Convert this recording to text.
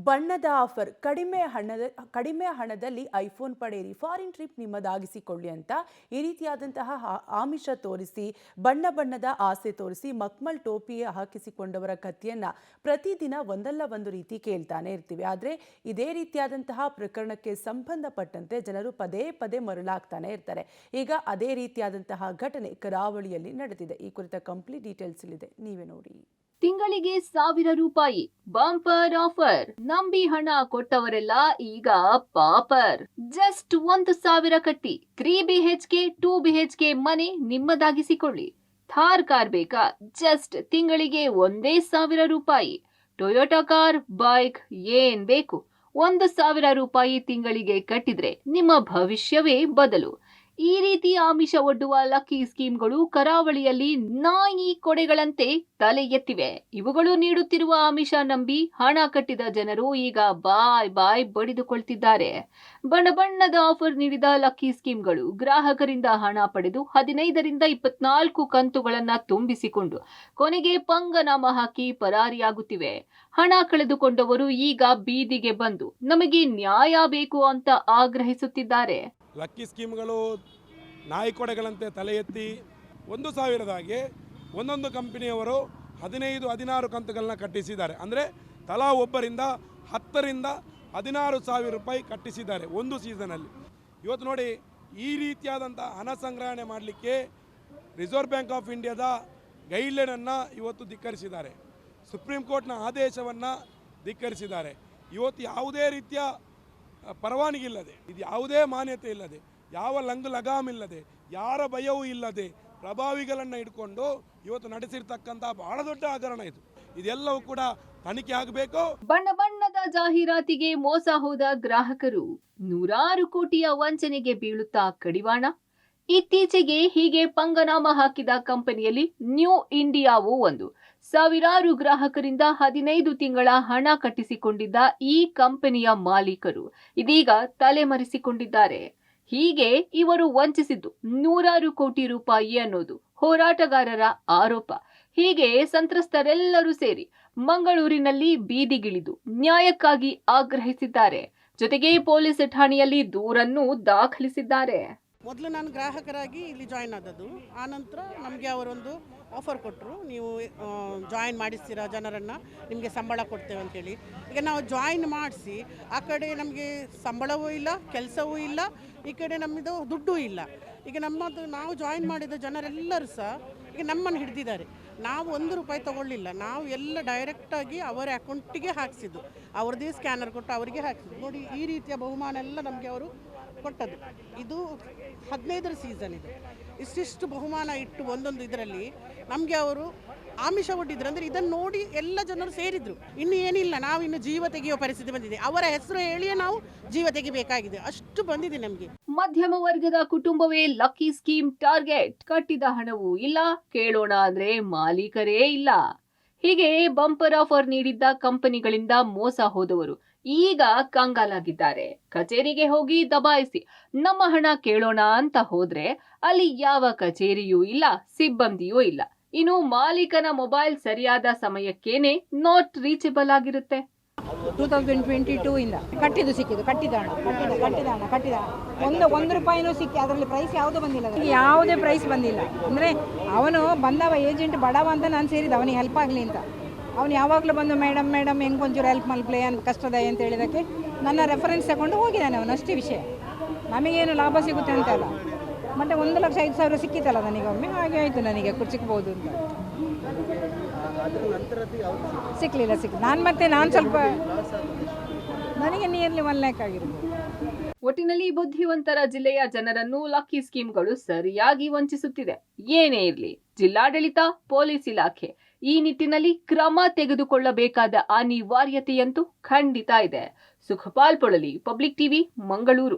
ಬಣ್ಣದ ಆಫರ್ ಕಡಿಮೆ ಹಣದಲ್ಲಿ ಐಫೋನ್ ಪಡೆಯಿರಿ, ಫಾರಿನ್ ಟ್ರಿಪ್ ನಿಮ್ಮದಾಗಿಸಿಕೊಳ್ಳಿ ಅಂತ ಈ ರೀತಿಯಾದಂತಹ ಆಮಿಷ ತೋರಿಸಿ ಬಣ್ಣದ ಆಸೆ ತೋರಿಸಿ ಮಕ್ಮಲ್ ಟೋಪಿ ಹಾಕಿಸಿಕೊಂಡವರ ಕಥೆಯನ್ನ ಪ್ರತಿದಿನ ಒಂದಲ್ಲ ಒಂದು ರೀತಿ ಕೇಳ್ತಾನೆ ಇರ್ತೀವಿ. ಆದರೆ ಇದೇ ರೀತಿಯಾದಂತಹ ಪ್ರಕರಣಕ್ಕೆ ಸಂಬಂಧಪಟ್ಟಂತೆ ಜನರು ಪದೇ ಪದೇ ಮರಳಾಗ್ತಾನೆ ಇರ್ತಾರೆ. ಈಗ ಅದೇ ರೀತಿಯಾದಂತಹ ಘಟನೆ ಕರಾವಳಿಯಲ್ಲಿ ನಡೆದಿದೆ. ಈ ಕುರಿತ ಕಂಪ್ಲೀಟ್ ಡೀಟೇಲ್ಸ್ ಇಲ್ಲಿದೆ, ನೀವೇ ನೋಡಿ. ತಿಂಗಳಿಗೆ ₹1,000 ಬಂಪರ್ ಆಫರ್. ನಂಬಿ ಹಣ ಕೊಟ್ಟವರೆಲ್ಲ ಈಗ ಪಾಪರ್. ಜಸ್ಟ್ 1,000 ಕಟ್ಟಿ 3 BHK 2 BHK ಮನೆ ನಿಮ್ಮದಾಗಿಸಿಕೊಳ್ಳಿ. ಥಾರ್ ಕಾರ್ ಬೇಕಾ? ಜಸ್ಟ್ ತಿಂಗಳಿಗೆ ₹1,000. ಟೊಯೋಟಾ ಕಾರ್, ಬೈಕ್ ಏನ್ ಬೇಕು, ₹1,000 ತಿಂಗಳಿಗೆ ಕಟ್ಟಿದ್ರೆ ನಿಮ್ಮ ಭವಿಷ್ಯವೇ ಬದಲು. ಈ ರೀತಿ ಆಮಿಷ ಒಡ್ಡುವ ಲಕ್ಕಿ ಸ್ಕೀಮ್ಗಳು ಕರಾವಳಿಯಲ್ಲಿ ನಾಯಿ ಕೊಡೆಗಳಂತೆ ತಲೆ ಎತ್ತಿವೆ. ಇವುಗಳು ನೀಡುತ್ತಿರುವ ಆಮಿಷ ನಂಬಿ ಹಣ ಕಟ್ಟಿದ ಜನರು ಈಗ ಬಾಯ್ ಬಡಿದುಕೊಳ್ತಿದ್ದಾರೆ. ಬಣ್ಣದ ಆಫರ್ ನೀಡಿದ ಲಕ್ಕಿ ಸ್ಕೀಮ್ಗಳು ಗ್ರಾಹಕರಿಂದ ಹಣ ಪಡೆದು 15ರಿಂದ 24 ಕಂತುಗಳನ್ನ ತುಂಬಿಸಿಕೊಂಡು ಕೊನೆಗೆ ಪಂಗನಾಮ ಹಾಕಿ ಪರಾರಿಯಾಗುತ್ತಿವೆ. ಹಣ ಕಳೆದುಕೊಂಡವರು ಈಗ ಬೀದಿಗೆ ಬಂದು ನಮಗೆ ನ್ಯಾಯ ಬೇಕು ಅಂತ ಆಗ್ರಹಿಸುತ್ತಿದ್ದಾರೆ. ಲಕ್ಕಿ ಸ್ಕೀಮ್ಗಳು ನಾಯಿ ಕೊಡೆಗಳಂತೆ ತಲೆ ಎತ್ತಿ 1,000ದಾಗೆ ಒಂದೊಂದು ಕಂಪನಿಯವರು 15-16 ಕಂತುಗಳನ್ನ ಕಟ್ಟಿಸಿದ್ದಾರೆ. ಅಂದರೆ ತಲಾ ಒಬ್ಬರಿಂದ 10ರಿಂದ 16,000 ರೂಪಾಯಿ ಕಟ್ಟಿಸಿದ್ದಾರೆ ಒಂದು ಸೀಸನಲ್ಲಿ. ಇವತ್ತು ನೋಡಿ, ಈ ರೀತಿಯಾದಂಥ ಹಣ ಸಂಗ್ರಹಣೆ ಮಾಡಲಿಕ್ಕೆ ರಿಸರ್ವ್ ಬ್ಯಾಂಕ್ ಆಫ್ ಇಂಡಿಯಾದ ಗೈಡ್ಲೈನನ್ನು ಇವತ್ತು ಧಿಕ್ಕರಿಸಿದ್ದಾರೆ. ಸುಪ್ರೀಂ ಕೋರ್ಟ್ನ ಆದೇಶವನ್ನು ಧಿಕ್ಕರಿಸಿದ್ದಾರೆ. ಇವತ್ತು ಯಾವುದೇ ರೀತಿಯ ಪರವಾನಗಿ ಇಲ್ಲದೆ, ಇದು ಯಾವುದೇ ಮಾನ್ಯತೆ ಇಲ್ಲದೆ, ಯಾವ ಲಗಾಮಿಲ್ಲದೆ, ಯಾರ ಭಯವೂ ಇಲ್ಲದೆ ಪ್ರಭಾವಿಗಳನ್ನು ಇಟ್ಕೊಂಡು ಇವತ್ತು ನಡೆಸಿರ್ತಕ್ಕಂಥ ಬಹಳ ದೊಡ್ಡ ಹಗರಣ ಇದು. ಇದೆಲ್ಲವೂ ಕೂಡ ತನಿಖೆ ಆಗಬೇಕು. ಬಣ್ಣದ ಜಾಹೀರಾತಿಗೆ ಮೋಸ ಹೋದ ಗ್ರಾಹಕರು ನೂರಾರು ಕೋಟಿಯ ವಂಚನೆಗೆ ಬೀಳುತ್ತಾ ಕಡಿವಾಣ. ಇತ್ತೀಚೆಗೆ ಹೀಗೆ ಪಂಗನಾಮ ಹಾಕಿದ ಕಂಪನಿಯಲ್ಲಿ ನ್ಯೂ ಇಂಡಿಯಾವೂ ಒಂದು. ಸಾವಿರಾರು ಗ್ರಾಹಕರಿಂದ 15 ತಿಂಗಳ ಹಣ ಕಟ್ಟಿಸಿಕೊಂಡಿದ್ದ ಈ ಕಂಪನಿಯ ಮಾಲೀಕರು ಇದೀಗ ತಲೆಮರೆಸಿಕೊಂಡಿದ್ದಾರೆ. ಹೀಗೆ ಇವರು ವಂಚಿಸಿದ್ದು ನೂರಾರು ಕೋಟಿ ರೂಪಾಯಿ ಅನ್ನೋದು ಹೋರಾಟಗಾರರ ಆರೋಪ. ಹೀಗೆ ಸಂತ್ರಸ್ತರೆಲ್ಲರೂ ಸೇರಿ ಮಂಗಳೂರಿನಲ್ಲಿ ಬೀದಿಗಿಳಿದು ನ್ಯಾಯಕ್ಕಾಗಿ ಆಗ್ರಹಿಸಿದ್ದಾರೆ. ಜೊತೆಗೆ ಪೊಲೀಸ್ ಠಾಣೆಯಲ್ಲಿ ದೂರನ್ನು ದಾಖಲಿಸಿದ್ದಾರೆ. ಮೊದಲು ನಾನು ಗ್ರಾಹಕರಾಗಿ ಇಲ್ಲಿ ಜಾಯ್ನ್ ಆದದ್ದು. ಆನಂತರ ನಮಗೆ ಅವರೊಂದು ಆಫರ್ ಕೊಟ್ಟರು, ನೀವು ಜಾಯಿನ್ ಮಾಡಿಸ್ತೀರಾ ಜನರನ್ನು, ನಿಮಗೆ ಸಂಬಳ ಕೊಡ್ತೇವೆ ಅಂತೇಳಿ. ಈಗ ನಾವು ಜಾಯಿನ್ ಮಾಡಿಸಿ ಆ ಕಡೆ ನಮಗೆ ಸಂಬಳವೂ ಇಲ್ಲ, ಕೆಲಸವೂ ಇಲ್ಲ, ಈ ಕಡೆ ನಮ್ಮದು ದುಡ್ಡೂ ಇಲ್ಲ. ಈಗ ನಾವು ಜಾಯಿನ್ ಮಾಡಿದ ಜನರೆಲ್ಲರೂ ಸಹ ಈಗ ನಮ್ಮನ್ನು ಹಿಡಿದಿದ್ದಾರೆ. ನಾವು ₹1 ತೊಗೊಳ್ಳಿಲ್ಲ, ನಾವು ಎಲ್ಲ ಡೈರೆಕ್ಟಾಗಿ ಅವರ ಅಕೌಂಟಿಗೆ ಹಾಕಿಸಿದ್ದು. ಅವ್ರದ್ದೇ ಸ್ಕ್ಯಾನರ್ ಕೊಟ್ಟು ಅವರಿಗೆ ಹಾಕಿಸಿದ್ದು. ನೋಡಿ, ಈ ರೀತಿಯ ಬಹುಮಾನ ಎಲ್ಲ ನಮಗೆ ಅವರು ಕೊಟ್ಟದ್ದು. ಇದು 15ರ ಸೀಸನ್ ಇದು. ಇಷ್ಟಿಷ್ಟು ಬಹುಮಾನ ಇಟ್ಟು ಒಂದೊಂದು ಇದರಲ್ಲಿ ನಮಗೆ ಅವರು ಆಮಿಷ ಒಡ್ಡಿದ್ರು. ಅಂದರೆ ಇದನ್ನು ನೋಡಿ ಎಲ್ಲ ಜನರು ಸೇರಿದ್ರು. ಇನ್ನು ಏನಿಲ್ಲ, ನಾವು ಇನ್ನು ಜೀವ ತೆಗೆಯುವ ಪರಿಸ್ಥಿತಿ ಬಂದಿದೆ. ಅವರ ಹೆಸರು ಹೇಳಿಯೇ ನಾವು ಜೀವ ತೆಗಿಬೇಕಾಗಿದೆ, ಅಷ್ಟು ಬಂದಿದೆ ನಮಗೆ. ಮಧ್ಯಮ ವರ್ಗದ ಕುಟುಂಬವೇ ಲಕ್ಕಿ ಸ್ಕೀಮ್ ಟಾರ್ಗೆಟ್. ಕಟ್ಟಿದ ಹಣವೂ ಇಲ್ಲ, ಕೇಳೋಣ ಅಂದ್ರೆ ಮಾಲೀಕರೇ ಇಲ್ಲ. ಹೀಗೆ ಬಂಪರ್ ಆಫರ್ ನೀಡಿದ್ದ ಕಂಪನಿಗಳಿಂದ ಮೋಸ ಹೋದವರು ಈಗ ಕಂಗಾಲಾಗಿದ್ದಾರೆ. ಕಚೇರಿಗೆ ಹೋಗಿ ದಬಾಯಿಸಿ ನಮ್ಮ ಹಣ ಕೇಳೋಣ ಅಂತ ಹೋದ್ರೆ ಅಲ್ಲಿ ಯಾವ ಕಚೇರಿಯೂ ಇಲ್ಲ, ಸಿಬ್ಬಂದಿಯೂ ಇಲ್ಲ. ಇನ್ನು ಮಾಲೀಕನ ಮೊಬೈಲ್ ಸರಿಯಾದ ಸಮಯಕ್ಕೇನೆ ನಾಟ್ ರೀಚಬಲ್ ಆಗಿರುತ್ತೆ. 2022 ಇಂದ ಕಟ್ಟಿದ್ದು ಸಿಕ್ಕಿದ್ದು, ಕಟ್ಟಿದ ಹಣ ಒಂದು ರೂಪಾಯಿನೂ ಸಿಕ್ಕಿ ಅದರಲ್ಲಿ ಪ್ರೈಸ್ ಯಾವುದೂ ಬಂದಿಲ್ಲ, ಯಾವುದೇ ಪ್ರೈಸ್ ಬಂದಿಲ್ಲ. ಅಂದರೆ ಅವನು ಬಂದವ ಏಜೆಂಟ್ ಬಡವ ಅಂತ ನಾನು ಸೇರಿದ ಅವನಿಗೆ ಹೆಲ್ಪ್ ಆಗಲಿ ಅಂತ. ಅವನು ಯಾವಾಗಲೂ ಬಂದು ಮೇಡಮ್ ಹೆಂಗೆ ಒಂಚೂರು ಹೆಲ್ಪ್ ಮಲ್ಪ್ಲೆ ಅಂತ ಕಷ್ಟದ ಅಂತ ಹೇಳಿದಕ್ಕೆ ನನ್ನ ರೆಫರೆನ್ಸ್ ತಗೊಂಡು ಹೋಗಿದ್ದಾನೆ ಅವನು, ಅಷ್ಟೇ ವಿಷಯ. ನಮಗೇನು ಲಾಭ ಸಿಗುತ್ತೆ ಅಂತಲ್ಲ. ಮತ್ತು 1,05,000 ಸಿಕ್ಕಿತ್ತಲ್ಲ ನನಗೊಮ್ಮೆ, ಹಾಗೆ ಆಯಿತು, ನನಗೆ ಸಿಕ್ಬೋದು ಅಂತ. ಸಿಕ್ಕಲಿಲ್ಲ. ನಾನು ಸ್ವಲ್ಪ ನನಗೆ ನಿಯರ್ಲಿ 1 lakh ಆಗಿರೋದು. ಒಟ್ಟಿನಲ್ಲಿ ಬುದ್ಧಿವಂತರ ಜಿಲ್ಲೆಯ ಜನರನ್ನು ಲಕ್ಕಿ ಸ್ಕೀಮ್ಗಳು ಸರಿಯಾಗಿ ವಂಚಿಸುತ್ತಿದೆ. ಏನೇ ಇರಲಿ, ಜಿಲ್ಲಾಡಳಿತ, ಪೊಲೀಸ್ ಇಲಾಖೆ ಈ ನಿಟ್ಟಿನಲ್ಲಿ ಕ್ರಮ ತೆಗೆದುಕೊಳ್ಳಬೇಕಾದ ಅನಿವಾರ್ಯತೆಯಂತೂ ಖಂಡಿತ ಇದೆ. Sukhpal Polali, public TV, Mangaluru.